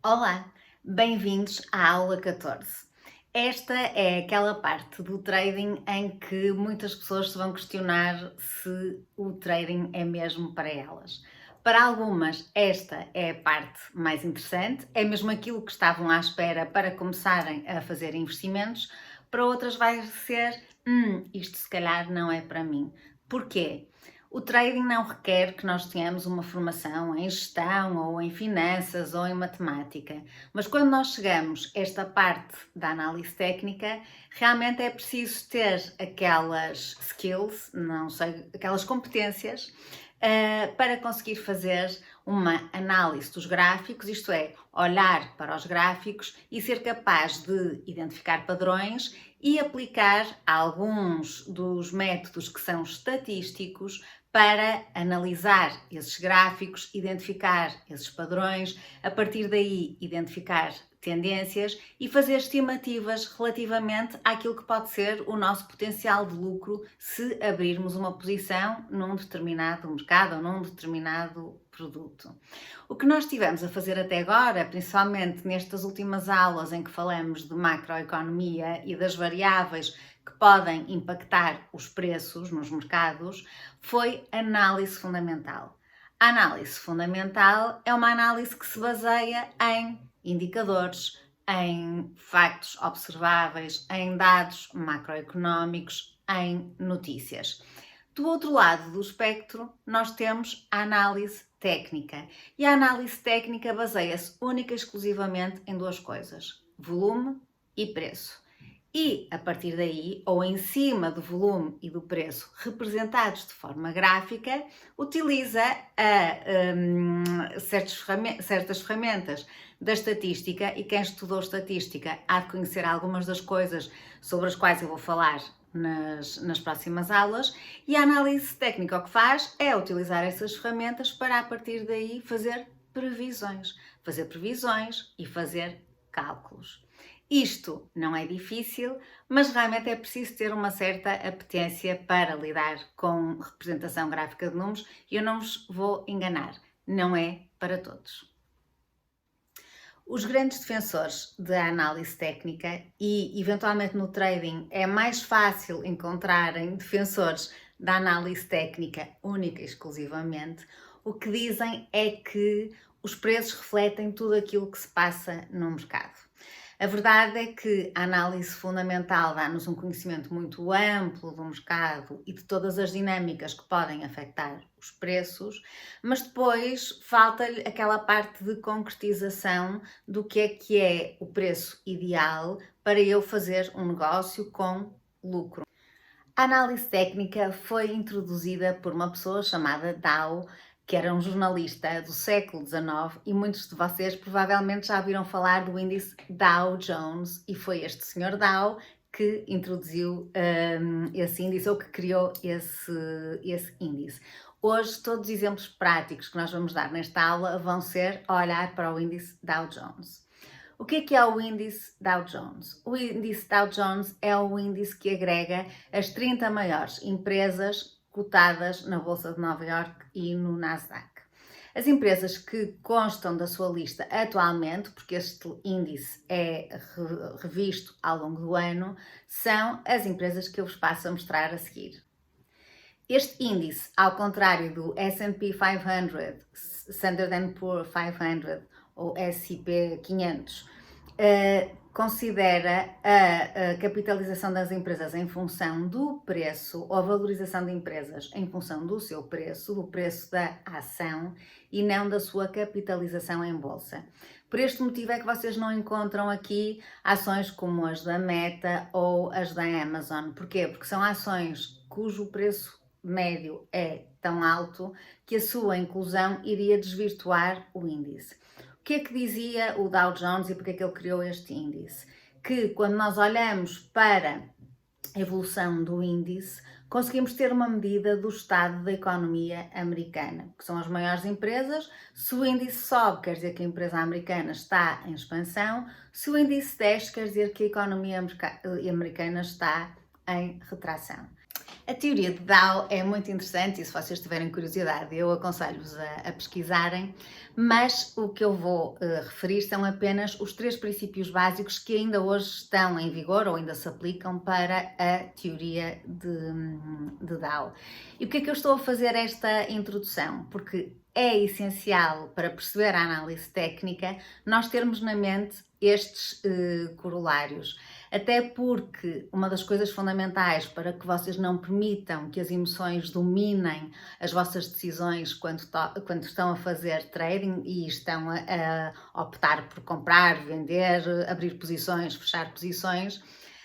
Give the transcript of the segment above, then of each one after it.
Olá, bem-vindos à aula 14. Esta é aquela parte do trading em que muitas pessoas se vão questionar se o trading é mesmo para elas. Para algumas, esta é a parte mais interessante, é mesmo aquilo que estavam à espera para começarem a fazer investimentos. Para outras, vai ser: isto se calhar não é para mim. Porquê? O trading não requer que nós tenhamos uma formação em gestão ou em finanças ou em matemática, mas quando nós chegamos a esta parte da análise técnica, realmente é preciso ter aquelas skills, não sei, aquelas competências para conseguir fazer uma análise dos gráficos, isto é, olhar para os gráficos e ser capaz de identificar padrões e aplicar alguns dos métodos que são estatísticos para analisar esses gráficos, identificar esses padrões, a partir daí identificar tendências e fazer estimativas relativamente àquilo que pode ser o nosso potencial de lucro se abrirmos uma posição num determinado mercado ou num determinado produto. O que nós estivemos a fazer até agora, principalmente nestas últimas aulas em que falamos de macroeconomia e das variáveis que podem impactar os preços nos mercados, foi análise fundamental. A análise fundamental é uma análise que se baseia em indicadores, em factos observáveis, em dados macroeconómicos, em notícias. Do outro lado do espectro, nós temos a análise técnica. E a análise técnica baseia-se única e exclusivamente em duas coisas: volume e preço. E, a partir daí, ou em cima do volume e do preço representados de forma gráfica, utiliza certas ferramentas da estatística, e quem estudou estatística há de conhecer algumas das coisas sobre as quais eu vou falar nas próximas aulas, e a análise técnica o que faz é utilizar essas ferramentas para, a partir daí, fazer previsões e fazer cálculos. Isto não é difícil, mas realmente é preciso ter uma certa apetência para lidar com representação gráfica de números, e eu não vos vou enganar, não é para todos. Os grandes defensores da análise técnica, e eventualmente no trading é mais fácil encontrarem defensores da análise técnica única e exclusivamente, o que dizem é que os preços refletem tudo aquilo que se passa no mercado. A verdade é que a análise fundamental dá-nos um conhecimento muito amplo do mercado e de todas as dinâmicas que podem afetar os preços, mas depois falta-lhe aquela parte de concretização do que é o preço ideal para eu fazer um negócio com lucro. A análise técnica foi introduzida por uma pessoa chamada Dow, que era um jornalista do século XIX, e muitos de vocês provavelmente já ouviram falar do índice Dow Jones, e foi este senhor Dow que introduziu esse índice, ou que criou esse índice. Hoje, todos os exemplos práticos que nós vamos dar nesta aula vão ser a olhar para o índice Dow Jones. O que é o índice Dow Jones? O índice Dow Jones é o índice que agrega as 30 maiores empresas cotadas na Bolsa de Nova Iorque e no Nasdaq. As empresas que constam da sua lista atualmente, porque este índice é revisto ao longo do ano, são as empresas que eu vos passo a mostrar a seguir. Este índice, ao contrário do S&P 500, Standard & Poor's 500 ou S&P 500, considera a capitalização das empresas em função do preço, ou a valorização de empresas em função do seu preço, do preço da ação, e não da sua capitalização em bolsa. Por este motivo é que vocês não encontram aqui ações como as da Meta ou as da Amazon. Porquê? Porque são ações cujo preço médio é tão alto que a sua inclusão iria desvirtuar o índice. O que é que dizia o Dow Jones e porque é que ele criou este índice? Que quando nós olhamos para a evolução do índice, conseguimos ter uma medida do estado da economia americana, que são as maiores empresas. Se o índice sobe, quer dizer que a empresa americana está em expansão; se o índice desce, quer dizer que a economia americana está em retração. A teoria de Dow é muito interessante e se vocês tiverem curiosidade eu aconselho-vos a pesquisarem, mas o que eu vou referir são apenas os 3 princípios básicos que ainda hoje estão em vigor ou ainda se aplicam para a teoria de Dow. E porquê é que eu estou a fazer esta introdução? Porque é essencial para perceber a análise técnica nós termos na mente estes corolários. Até porque uma das coisas fundamentais para que vocês não permitam que as emoções dominem as vossas decisões quando estão a fazer trading e estão a optar por comprar, vender, abrir posições, fechar posições,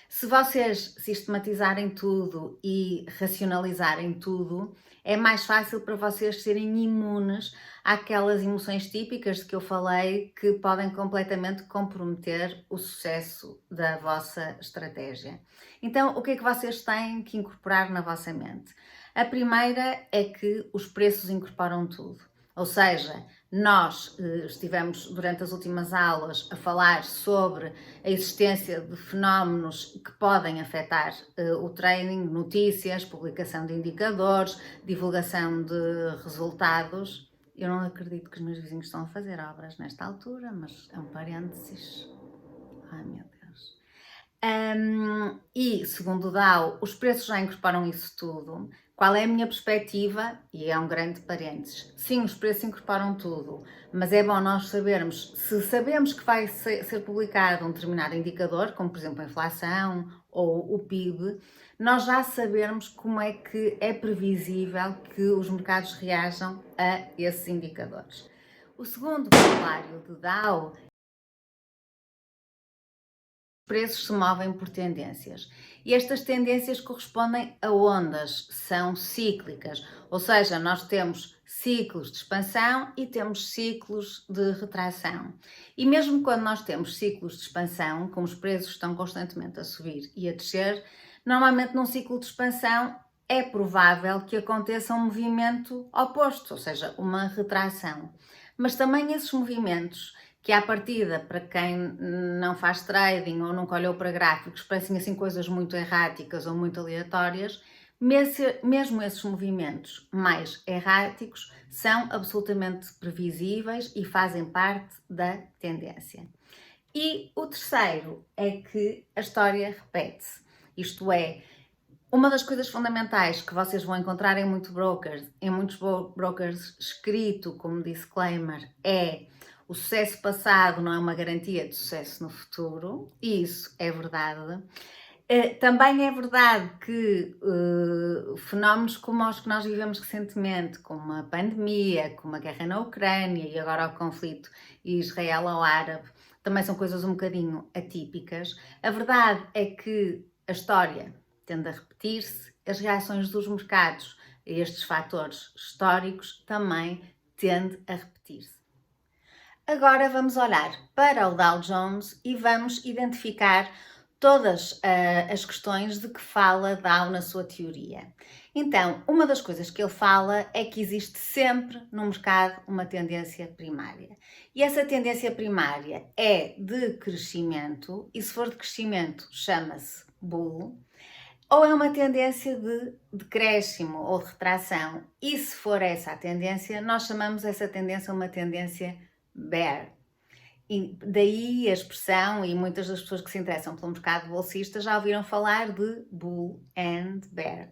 se vocês sistematizarem tudo e racionalizarem tudo, é mais fácil para vocês serem imunes àquelas emoções típicas de que eu falei que podem completamente comprometer o sucesso da vossa estratégia. Então, o que é que vocês têm que incorporar na vossa mente? A primeira é que os preços incorporam tudo. Ou seja, nós estivemos durante as últimas aulas a falar sobre a existência de fenómenos que podem afetar o trading, notícias, publicação de indicadores, divulgação de resultados. Eu não acredito que os meus vizinhos estão a fazer obras nesta altura, mas é um parênteses. Ai meu Deus. E segundo o Dow, os preços já incorporam isso tudo. Qual é a minha perspectiva? E é um grande parênteses. Sim, os preços incorporam tudo, mas é bom nós sabermos, se sabemos que vai ser publicado um determinado indicador, como por exemplo a inflação ou o PIB, nós já sabermos como é que é previsível que os mercados reajam a esses indicadores. O segundo pilar de Dow, preços se movem por tendências e estas tendências correspondem a ondas, são cíclicas, ou seja, nós temos ciclos de expansão e temos ciclos de retração. E mesmo quando nós temos ciclos de expansão, como os preços estão constantemente a subir e a descer, normalmente num ciclo de expansão é provável que aconteça um movimento oposto, ou seja, uma retração. Mas também esses movimentos que à partida, para quem não faz trading ou nunca olhou para gráficos, parecem assim coisas muito erráticas ou muito aleatórias, mesmo esses movimentos mais erráticos são absolutamente previsíveis e fazem parte da tendência. E o terceiro é que a história repete-se, isto é, uma das coisas fundamentais que vocês vão encontrar em muitos brokers escrito como disclaimer é: o sucesso passado não é uma garantia de sucesso no futuro, e isso é verdade. Também é verdade que fenómenos como os que nós vivemos recentemente, como a pandemia, como a guerra na Ucrânia e agora o conflito israelo-árabe, também são coisas um bocadinho atípicas. A verdade é que a história tende a repetir-se, as reações dos mercados a estes fatores históricos também tendem a repetir-se. Agora vamos olhar para o Dow Jones e vamos identificar todas as questões de que fala Dow na sua teoria. Então, uma das coisas que ele fala é que existe sempre no mercado uma tendência primária. E essa tendência primária é de crescimento, e se for de crescimento chama-se bull, ou é uma tendência de decréscimo ou de retração. E se for essa a tendência, nós chamamos essa tendência uma tendência bear. E daí a expressão, e muitas das pessoas que se interessam pelo mercado bolsista já ouviram falar de bull and bear.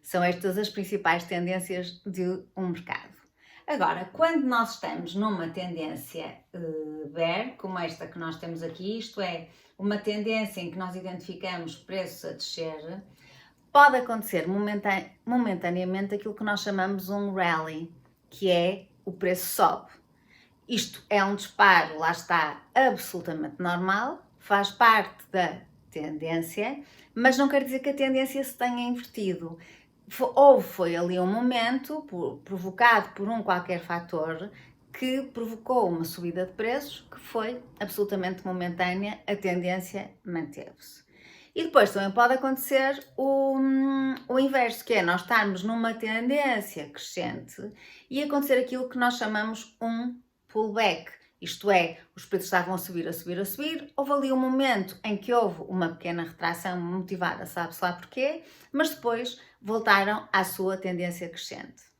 São estas as principais tendências de um mercado. Agora, quando nós estamos numa tendência bear, como esta que nós temos aqui, isto é, uma tendência em que nós identificamos preços a descer, pode acontecer momentaneamente aquilo que nós chamamos um rally, que é o preço sobe. Isto é um disparo, lá está, absolutamente normal, faz parte da tendência, mas não quer dizer que a tendência se tenha invertido. Ou foi ali um momento provocado por um qualquer fator que provocou uma subida de preços que foi absolutamente momentânea, a tendência manteve-se. E depois também pode acontecer o inverso, que é nós estarmos numa tendência crescente e acontecer aquilo que nós chamamos um pullback, isto é, os preços estavam a subir, a subir, a subir, houve ali um momento em que houve uma pequena retração motivada, sabe-se lá porquê, mas depois voltaram à sua tendência crescente.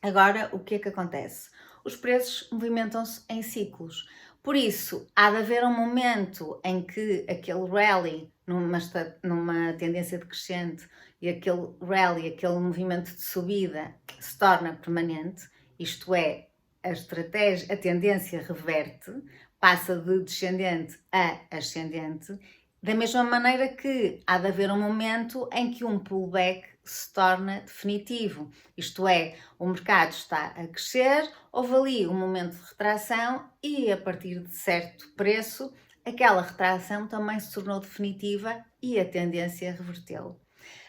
Agora, o que é que acontece? Os preços movimentam-se em ciclos. Por isso, há de haver um momento em que aquele rally, numa tendência decrescente, e aquele rally, aquele movimento de subida, se torna permanente, isto é, a tendência reverte, passa de descendente a ascendente, da mesma maneira que há de haver um momento em que um pullback se torna definitivo, isto é, o mercado está a crescer, houve ali um momento de retração e a partir de certo preço, aquela retração também se tornou definitiva e a tendência reverteu.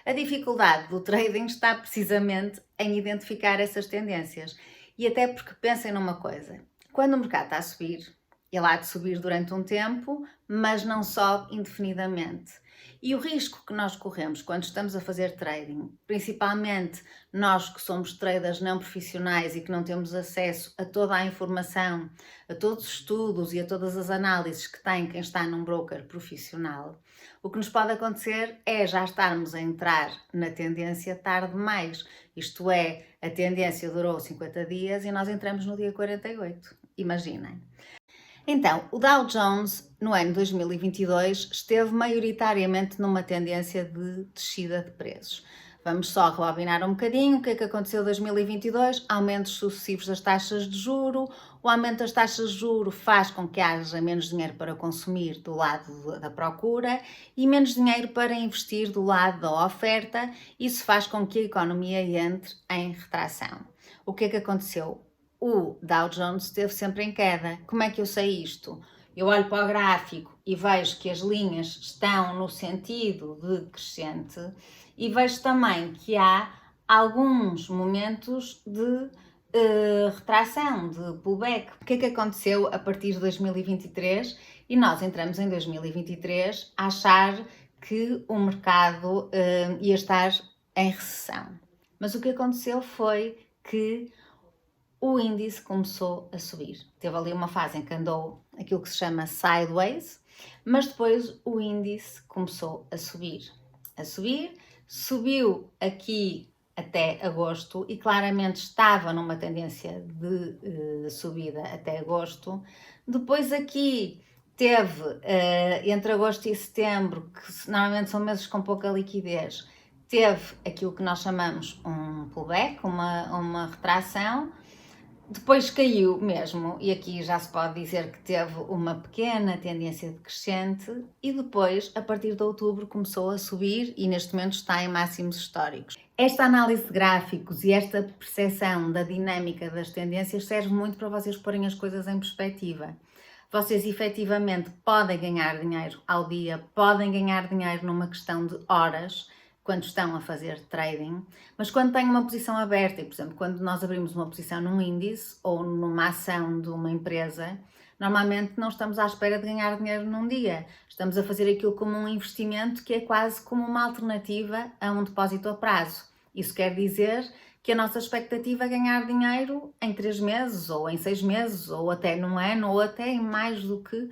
A dificuldade do trading está precisamente em identificar essas tendências e até porque pensem numa coisa, quando o mercado está a subir, ele há de subir durante um tempo, mas não sobe indefinidamente. E o risco que nós corremos quando estamos a fazer trading, principalmente nós que somos traders não profissionais e que não temos acesso a toda a informação, a todos os estudos e a todas as análises que tem quem está num broker profissional, o que nos pode acontecer é já estarmos a entrar na tendência tarde demais. Isto é, a tendência durou 50 dias e nós entramos no dia 48. Imaginem. Então, o Dow Jones, no ano 2022, esteve maioritariamente numa tendência de descida de preços. Vamos só rebobinar um bocadinho. O que é que aconteceu em 2022? Aumentos sucessivos das taxas de juro. O aumento das taxas de juro faz com que haja menos dinheiro para consumir do lado da procura e menos dinheiro para investir do lado da oferta. Isso faz com que a economia entre em retração. O que é que aconteceu? O Dow Jones esteve sempre em queda. Como é que eu sei isto? Eu olho para o gráfico e vejo que as linhas estão no sentido de crescente e vejo também que há alguns momentos de retração, de pullback. O que é que aconteceu a partir de 2023? E nós entramos em 2023 a achar que o mercado ia estar em recessão. Mas o que aconteceu foi que o índice começou a subir. Teve ali uma fase em que andou aquilo que se chama sideways, mas depois o índice começou a subir. Subiu aqui até agosto e claramente estava numa tendência de subida até agosto. Depois aqui teve, entre agosto e setembro, que normalmente são meses com pouca liquidez, teve aquilo que nós chamamos um pullback, uma retração. Depois caiu mesmo, e aqui já se pode dizer que teve uma pequena tendência decrescente e depois, a partir de outubro, começou a subir e neste momento está em máximos históricos. Esta análise de gráficos e esta percepção da dinâmica das tendências serve muito para vocês porem as coisas em perspectiva. Vocês efetivamente podem ganhar dinheiro ao dia, podem ganhar dinheiro numa questão de horas, quando estão a fazer trading, mas quando têm uma posição aberta, e por exemplo, quando nós abrimos uma posição num índice ou numa ação de uma empresa, normalmente não estamos à espera de ganhar dinheiro num dia. Estamos a fazer aquilo como um investimento que é quase como uma alternativa a um depósito a prazo. Isso quer dizer que a nossa expectativa é ganhar dinheiro em 3 meses, ou em 6 meses, ou até num ano, ou até em mais do que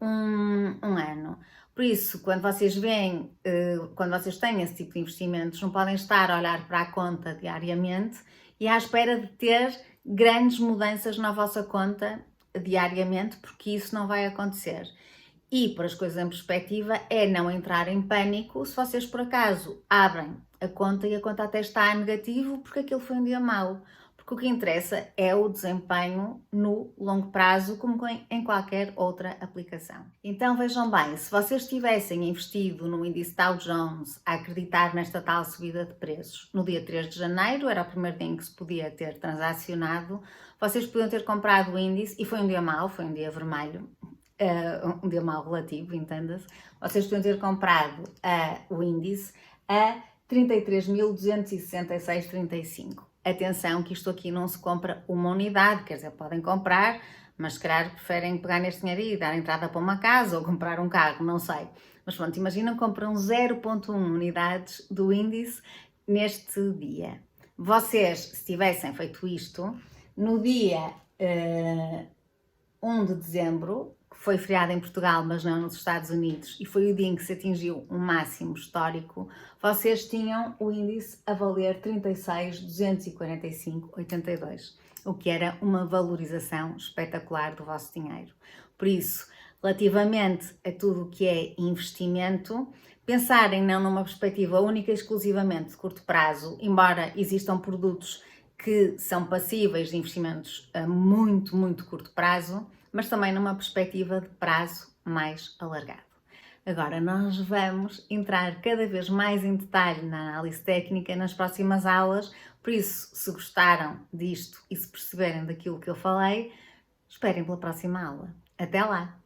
um ano. Por isso, quando vocês veem, quando vocês têm esse tipo de investimentos, não podem estar a olhar para a conta diariamente e à espera de ter grandes mudanças na vossa conta diariamente, porque isso não vai acontecer. E, por as coisas em perspectiva, é não entrar em pânico se vocês por acaso abrem a conta e a conta até está a negativo porque aquilo foi um dia mau. Porque o que interessa é o desempenho no longo prazo, como em qualquer outra aplicação. Então vejam bem, se vocês tivessem investido no índice Dow Jones a acreditar nesta tal subida de preços, no dia 3 de janeiro, era o primeiro dia em que se podia ter transacionado, vocês podiam ter comprado o índice, e foi um dia mau, foi um dia vermelho, um dia mau relativo, entenda-se, vocês podiam ter comprado o índice a 33.266,35. Atenção que isto aqui não se compra uma unidade, quer dizer, podem comprar, mas se calhar preferem pegar neste dinheiro e dar entrada para uma casa ou comprar um carro, não sei. Mas pronto, imaginam que compram 0,1 unidades do índice neste dia. Vocês, se tivessem feito isto, no dia 1 de dezembro, que foi feriado em Portugal, mas não nos Estados Unidos, e foi o dia em que se atingiu um máximo histórico, vocês tinham o índice a valer 36.245,82, o que era uma valorização espetacular do vosso dinheiro. Por isso, relativamente a tudo o que é investimento, pensarem não numa perspectiva única e exclusivamente de curto prazo, embora existam produtos que são passíveis de investimentos a muito, muito curto prazo, mas também numa perspectiva de prazo mais alargado. Agora, nós vamos entrar cada vez mais em detalhe na análise técnica nas próximas aulas, por isso, se gostaram disto e se perceberem daquilo que eu falei, esperem pela próxima aula. Até lá!